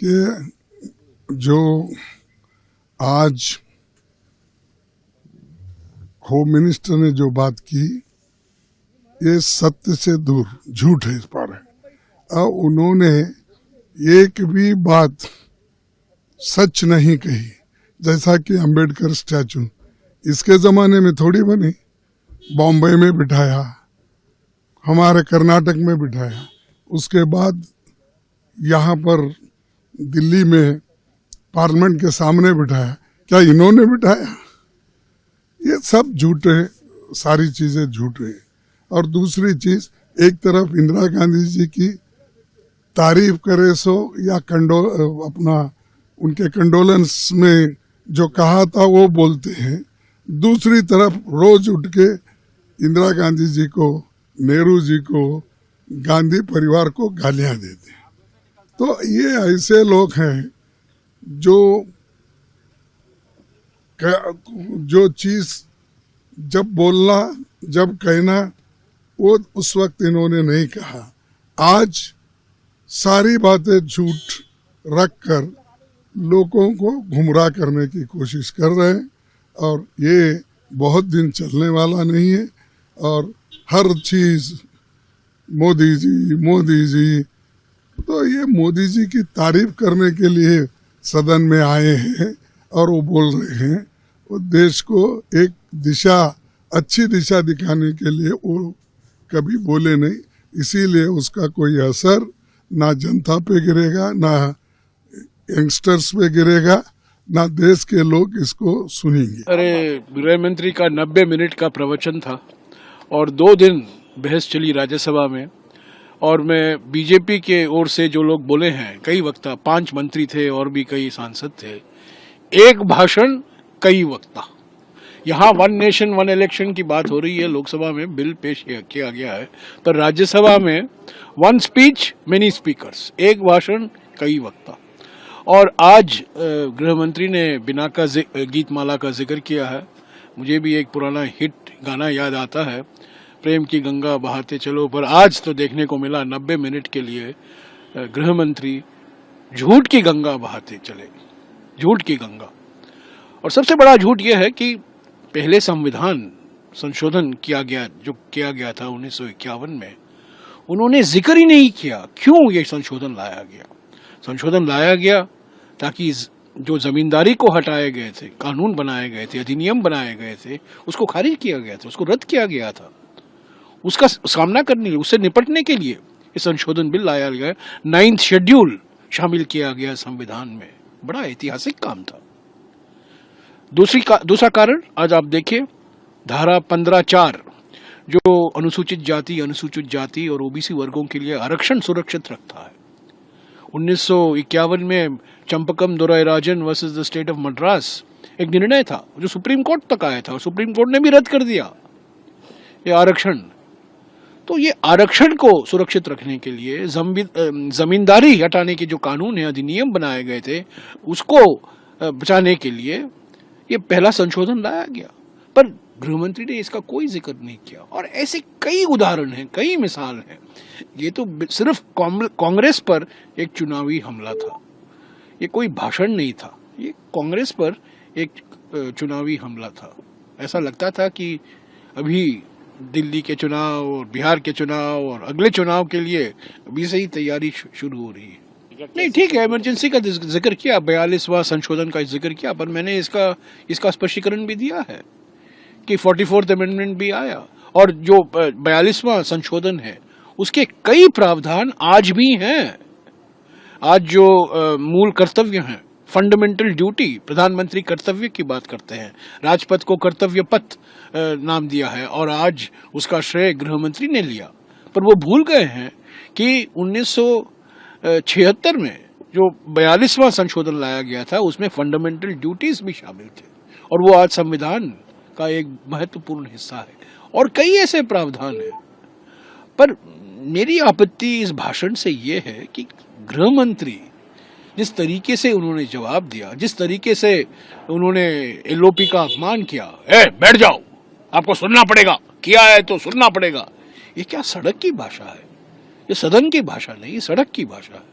कि जो आज होम मिनिस्टर ने जो बात की ये सत्य से दूर झूठ है इस पर है। और उन्होंने एक भी बात सच नहीं कही। जैसा कि अंबेडकर स्टैचू इसके जमाने में थोड़ी बनी, बॉम्बे में बिठाया, हमारे कर्नाटक में बिठाया, उसके बाद यहाँ पर दिल्ली में पार्लियामेंट के सामने बिठाया। क्या इन्होंने बिठाया? ये सब झूठ है, सारी चीजें झूठ है। और दूसरी चीज, एक तरफ इंदिरा गांधी जी की तारीफ करे सो या अपना उनके कंडोलेंस में जो कहा था वो बोलते हैं, दूसरी तरफ रोज उठ के इंदिरा गांधी जी को, नेहरू जी को, गांधी परिवार को गालियां देते हैं। तो ये ऐसे लोग हैं जो चीज जब बोलना, जब कहना, वो उस वक्त इन्होंने नहीं कहा। आज सारी बातें झूठ रखकर लोगों को गुमराह करने की कोशिश कर रहे हैं और ये बहुत दिन चलने वाला नहीं है। और हर चीज मोदी जी, तो ये मोदी जी की तारीफ करने के लिए सदन में आए हैं और वो बोल रहे हैं। वो देश को एक दिशा, अच्छी दिशा दिखाने के लिए वो कभी बोले नहीं, इसीलिए उसका कोई असर ना जनता पे गिरेगा, ना यंगस्टर्स पे गिरेगा, ना देश के लोग इसको सुनेंगे। अरे, गृह मंत्री का 90 मिनट का प्रवचन था और 2 दिन बहस चली राज्यसभा में। और मैं बीजेपी के ओर से जो लोग बोले हैं, कई वक्ता, 5 मंत्री थे और भी कई सांसद थे, एक भाषण कई वक्ता। यहाँ 1 नेशन 1 इलेक्शन की बात हो रही है, लोकसभा में बिल पेश किया गया है, पर राज्यसभा में 1 स्पीच मेनी स्पीकर्स, एक भाषण कई वक्ता। और आज गृह मंत्री ने बिना का गीतमाला का जिक्र किया है। मुझे भी एक पुराना हिट गाना याद आता है, प्रेम की गंगा बहाते चलो। पर आज तो देखने को मिला 90 मिनट के लिए गृह मंत्री झूठ की गंगा बहाते चले, झूठ की गंगा। और सबसे बड़ा झूठ यह है कि पहले संविधान संशोधन किया गया, जो किया गया था 1951 में, उन्होंने जिक्र ही नहीं किया क्यों ये संशोधन लाया गया। संशोधन लाया गया ताकि जो जमींदारी को हटाए गए थे, कानून बनाए गए थे, अधिनियम बनाए गए थे, उसको खारिज किया गया था, उसको रद्द किया गया था। उसका सामना करने, उससे निपटने के लिए ये संशोधन बिल लाया गया। 9th शेड्यूल शामिल किया गया संविधान में। बड़ा ऐतिहासिक काम था। दूसरा कारण, आज आप देखिए, धारा 15(4) जो अनुसूचित जाति और ओबीसी वर्गों के लिए आरक्षण सुरक्षित रखता है। 1951 में Champakam Dorairajan versus the state of Madras एक निर्णय था जो सुप्रीम कोर्ट तक आया था और सुप्रीम कोर्ट ने भी रद्द कर दिया ये आरक्षण। तो ये आरक्षण को सुरक्षित रखने के लिए जमींदारी हटाने के जो कानून है, अधिनियम बनाए गए थे, उसको बचाने के लिए ये पहला संशोधन लाया गया। पर गृहमंत्री ने इसका कोई जिक्र नहीं किया। और ऐसे कई उदाहरण हैं, कई मिसाल हैं। ये तो सिर्फ कांग्रेस पर एक चुनावी हमला था, ये कोई भाषण नहीं था, ये कांग्रेस पर एक चुनावी हमला था। ऐसा लगता था कि अभी दिल्ली के चुनाव और बिहार के चुनाव और अगले चुनाव के लिए अभी से ही तैयारी शुरू हो रही है। नहीं, ठीक है, इमरजेंसी का जिक्र किया, 42वां संशोधन का जिक्र किया, पर मैंने इसका स्पष्टीकरण भी दिया है कि 44th अमेंडमेंट भी आया और जो 42वां संशोधन है उसके कई प्रावधान आज भी हैं। आज जो मूल कर्तव्य हैं, फंडामेंटल ड्यूटी, प्रधानमंत्री कर्तव्य की बात करते हैं, राजपथ को कर्तव्य पथ नाम दिया है और आज उसका श्रेय गृहमंत्री ने लिया। पर वो भूल गए हैं कि 1976 में जो 42वां संशोधन लाया गया था उसमें फंडामेंटल ड्यूटीज भी शामिल थे और वो आज संविधान का एक महत्वपूर्ण हिस्सा है। और कई ऐसे प्रावधान हैं। पर मेरी आपत्ति इस भाषण से ये है कि गृह मंत्री जिस तरीके से उन्होंने जवाब दिया, जिस तरीके से उन्होंने एलओपी का अपमान किया, बैठ जाओ, आपको सुनना पड़ेगा, किया है तो सुनना पड़ेगा, ये क्या सड़क की भाषा है? ये सदन की भाषा नहीं, ये सड़क की भाषा है।